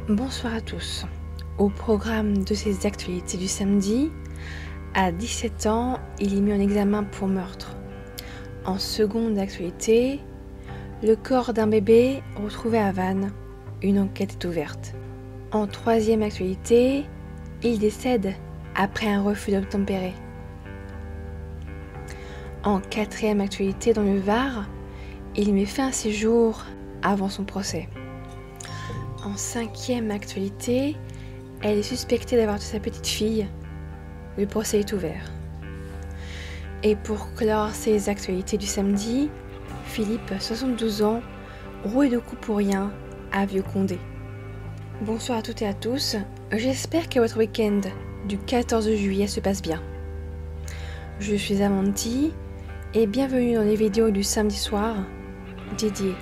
Bonsoir à tous. Au programme de ces actualités du samedi, à 17 ans, il est mis en examen pour meurtre. En seconde actualité, le corps d'un bébé retrouvé à Vannes. Une enquête est ouverte. En troisième actualité, il décède après un refus d'obtempérer. En quatrième actualité, dans le Var, il met fin à ses jours avant son procès. En cinquième actualité, elle est suspectée d'avoir tué sa petite fille. Le procès est ouvert. Et pour clore ces actualités du samedi, Philippe, 72 ans, roué de coups pour rien, à Vieux-Condé. Bonsoir à toutes et à tous, j'espère que votre week-end du 14 juillet se passe bien. Je suis Amanti et bienvenue dans les vidéos du samedi soir dédiées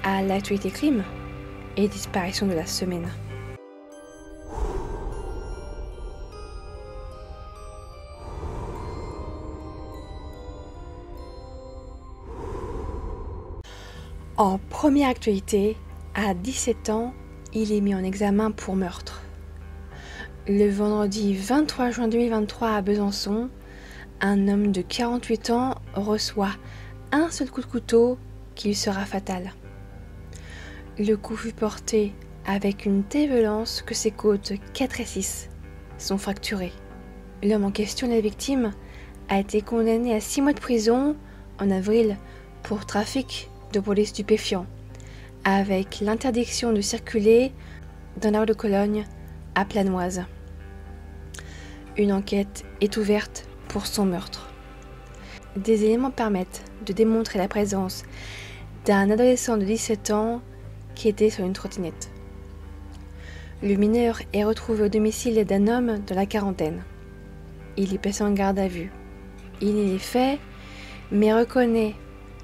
à l'actualité crime et disparition de la semaine. En première actualité, à 17 ans, il est mis en examen pour meurtre. Le vendredi 23 juin 2023 à Besançon, un homme de 48 ans reçoit un seul coup de couteau qui lui sera fatal. Le coup fut porté avec une telle violence que ses côtes 4 et 6 sont fracturées. L'homme en question, la victime, a été condamné à 6 mois de prison en avril pour trafic de produits stupéfiants, avec l'interdiction de circuler dans la rue de Cologne à Planoise. Une enquête est ouverte pour son meurtre. Des éléments permettent de démontrer la présence d'un adolescent de 17 ans qui était sur une trottinette. Le mineur est retrouvé au domicile d'un homme de la quarantaine. Il est placé en garde à vue. Il nie les faits, mais reconnaît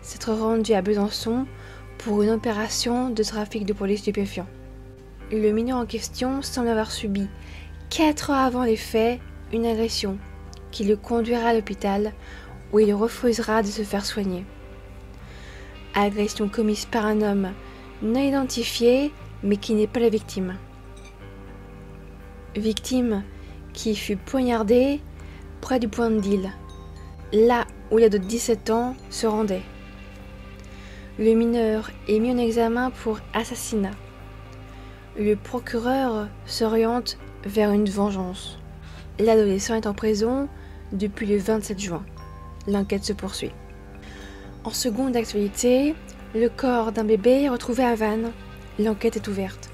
s'être rendu à Besançon pour une opération de trafic de produits stupéfiants. Le mineur en question semble avoir subi 4 heures avant les faits une agression qui le conduira à l'hôpital où il refusera de se faire soigner. Agression commise par un homme non identifié mais qui n'est pas la victime. Victime qui fut poignardée près du point de deal, là où l'ado de 17 ans se rendait. Le mineur est mis en examen pour assassinat. Le procureur s'oriente vers une vengeance. L'adolescent est en prison depuis le 27 juin. L'enquête se poursuit. En seconde actualité, le corps d'un bébé est retrouvé à Vannes. L'enquête est ouverte.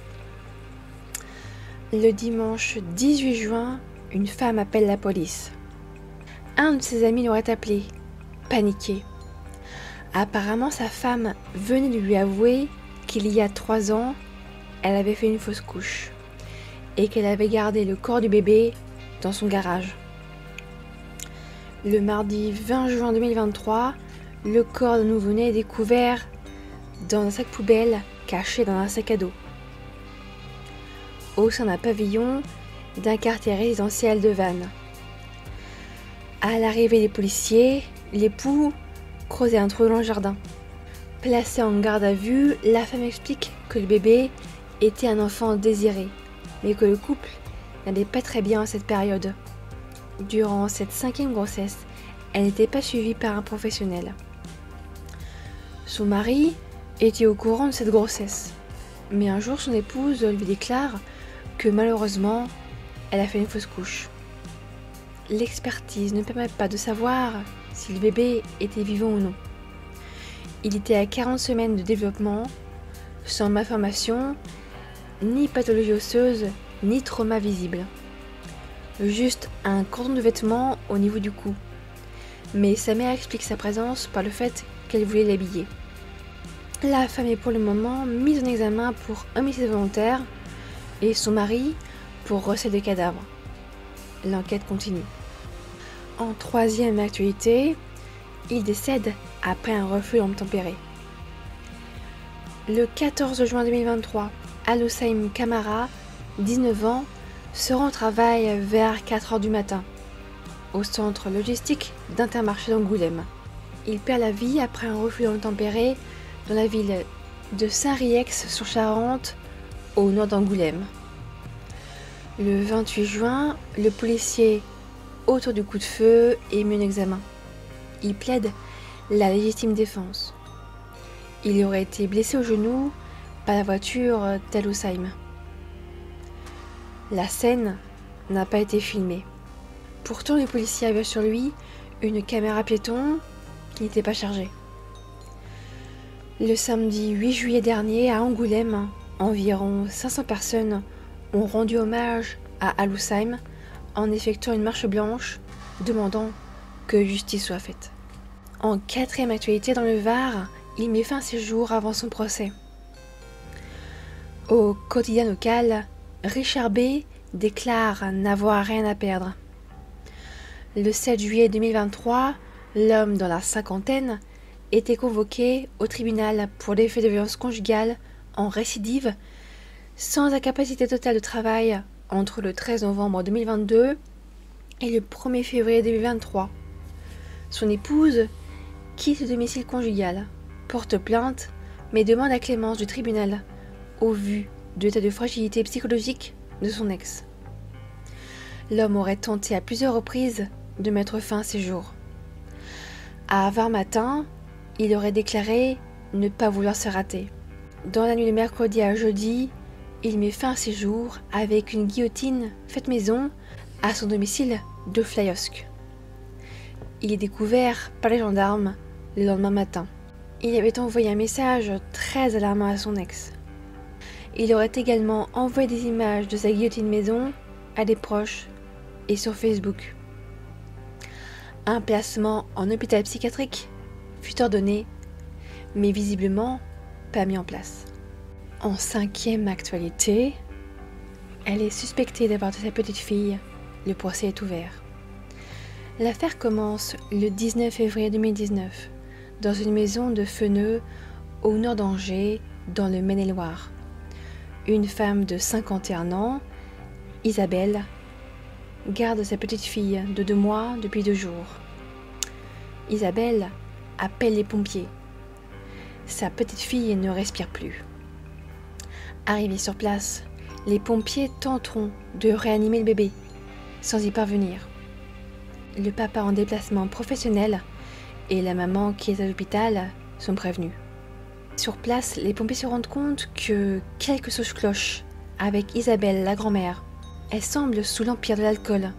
Le dimanche 18 juin, une femme appelle la police. Un de ses amis l'aurait appelé, paniqué. Apparemment, sa femme venait de lui avouer qu'il y a 3 ans, elle avait fait une fausse couche et qu'elle avait gardé le corps du bébé dans son garage. Le mardi 20 juin 2023, le corps d'un nouveau-né est découvert dans un sac poubelle caché dans un sac à dos, au sein d'un pavillon d'un quartier résidentiel de Vannes. À l'arrivée des policiers, l'époux creusait un trou dans le jardin. Placée en garde à vue, la femme explique que le bébé était un enfant désiré, mais que le couple n'allait pas très bien à cette période. Durant cette 5e grossesse, elle n'était pas suivie par un professionnel. Son mari était au courant de cette grossesse, mais un jour son épouse lui déclare que malheureusement, elle a fait une fausse couche. L'expertise ne permet pas de savoir si le bébé était vivant ou non. Il était à 40 semaines de développement, sans malformation, ni pathologie osseuse, ni trauma visible. Juste un cordon de vêtements au niveau du cou. Mais sa mère explique sa présence par le fait qu'elle voulait l'habiller. La femme est pour le moment mise en examen pour homicide volontaire et son mari pour recel de cadavre. L'enquête continue. En troisième actualité, il décède après un refus d'obtempérer. Le 14 juin 2023, Alosaim Camara, 19 ans, se rend au travail vers 4 heures du matin, au centre logistique d'Intermarché d'Angoulême. Il perd la vie après un refus d'obtempérer dans la ville de Saint-Rieix-sur-Charente, au nord d'Angoulême. Le 28 juin, le policier, auteur du coup de feu, est mis en examen. Il plaide la légitime défense. Il aurait été blessé au genou par la voiture d'Allousheim. La scène n'a pas été filmée. Pourtant, les policiers avaient sur lui une caméra piéton qui n'était pas chargée. Le samedi 8 juillet dernier, à Angoulême, environ 500 personnes ont rendu hommage à Allousheim en effectuant une marche blanche demandant que justice soit faite. En quatrième actualité dans le Var, il met fin à ses jours avant son procès. Au quotidien local, Richard B. déclare n'avoir rien à perdre. Le 7 juillet 2023, l'homme dans la cinquantaine était convoqué au tribunal pour des faits de violence conjugale en récidive, sans incapacité totale de travail entre le 13 novembre 2022 et le 1er février 2023. Son épouse quitte le domicile conjugal, porte plainte, mais demande la clémence du tribunal au vu de l'état de fragilité psychologique de son ex. L'homme aurait tenté à plusieurs reprises de mettre fin à ses jours. À 20 matin, il aurait déclaré ne pas vouloir se rater. Dans la nuit de mercredi à jeudi, il met fin à ses jours avec une guillotine faite maison à son domicile de Flayosk. Il est découvert par les gendarmes le lendemain matin. Il avait envoyé un message très alarmant à son ex. Il aurait également envoyé des images de sa guillotine maison à des proches et sur Facebook. Un placement en hôpital psychiatrique fut ordonné, mais visiblement pas mis en place. En cinquième actualité, elle est suspectée d'avoir tué sa petite fille. Le procès est ouvert. L'affaire commence le 19 février 2019 dans une maison de Feneux au nord d'Angers, dans le Maine-et-Loire. Une femme de 51 ans, Isabelle, garde sa petite fille de 2 mois depuis 2 jours. Isabelle appelle les pompiers. Sa petite fille ne respire plus. Arrivés sur place, les pompiers tenteront de réanimer le bébé, sans y parvenir. Le papa en déplacement professionnel et la maman qui est à l'hôpital sont prévenus. Sur place, les pompiers se rendent compte que quelque chose cloche avec Isabelle, la grand-mère. Elle semble sous l'empire de l'alcool.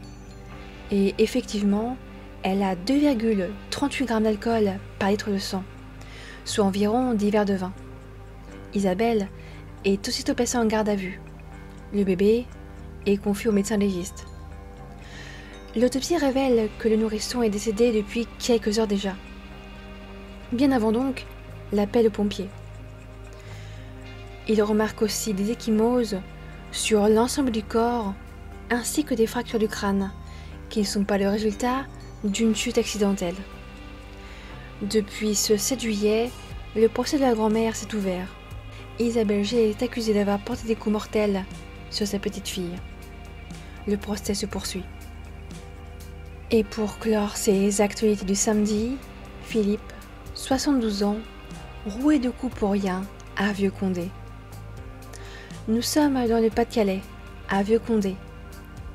Et effectivement, elle a 2,38 grammes d'alcool par litre de sang, soit environ 10 verres de vin. Isabelle est aussitôt placée en garde à vue. Le bébé est confié au médecin légiste. L'autopsie révèle que le nourrisson est décédé depuis quelques heures déjà. Bien avant donc l'appel aux pompiers. Il remarque aussi des ecchymoses sur l'ensemble du corps ainsi que des fractures du crâne qui ne sont pas le résultat d'une chute accidentelle. Depuis ce 7 juillet, le procès de la grand-mère s'est ouvert. Isabelle G est accusée d'avoir porté des coups mortels sur sa petite fille. Le procès se poursuit. Et pour clore ces actualités du samedi, Philippe, 72 ans, roué de coups pour rien à Vieux-Condé. Nous sommes dans le Pas-de-Calais, à Vieux-Condé.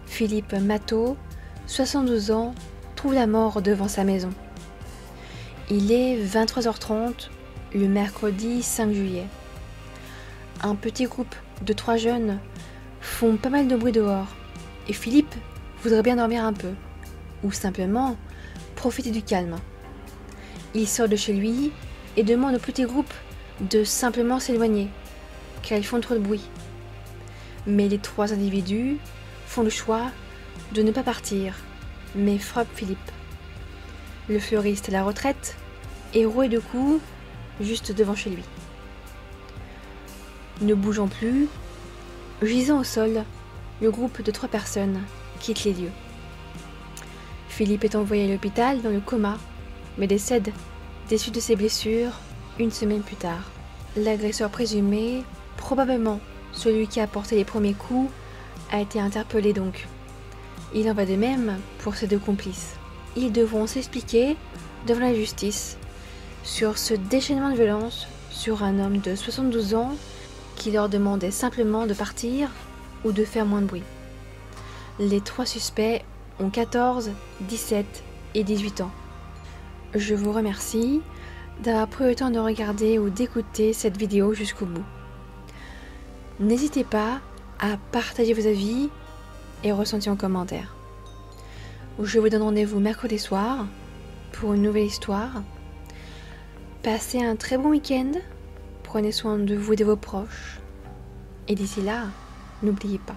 Philippe Matteau, 72 ans, trouve la mort devant sa maison. Il est 23h30 le mercredi 5 juillet. Un petit groupe de 3 jeunes font pas mal de bruit dehors et Philippe voudrait bien dormir un peu ou simplement profiter du calme. Il sort de chez lui et demande au petit groupe de simplement s'éloigner car ils font trop de bruit. Mais les 3 individus font le choix de ne pas partir mais frappent Philippe. Le fleuriste à la retraite est roué de coups juste devant chez lui. Ne bougeant plus, gisant au sol, le groupe de 3 personnes quitte les lieux. Philippe est envoyé à l'hôpital dans le coma, mais décède des suites de ses blessures 1 semaine plus tard. L'agresseur présumé, probablement celui qui a porté les premiers coups, a été interpellé donc. Il en va de même pour ses 2 complices. Ils devront s'expliquer devant la justice sur ce déchaînement de violence sur un homme de 72 ans qui leur demandait simplement de partir ou de faire moins de bruit. Les 3 suspects ont 14, 17 et 18 ans. Je vous remercie d'avoir pris le temps de regarder ou d'écouter cette vidéo jusqu'au bout. N'hésitez pas à partager vos avis et ressentis en commentaire. Je vous donne rendez-vous mercredi soir pour une nouvelle histoire. Passez un très bon week-end, prenez soin de vous et de vos proches. Et d'ici là, n'oubliez pas,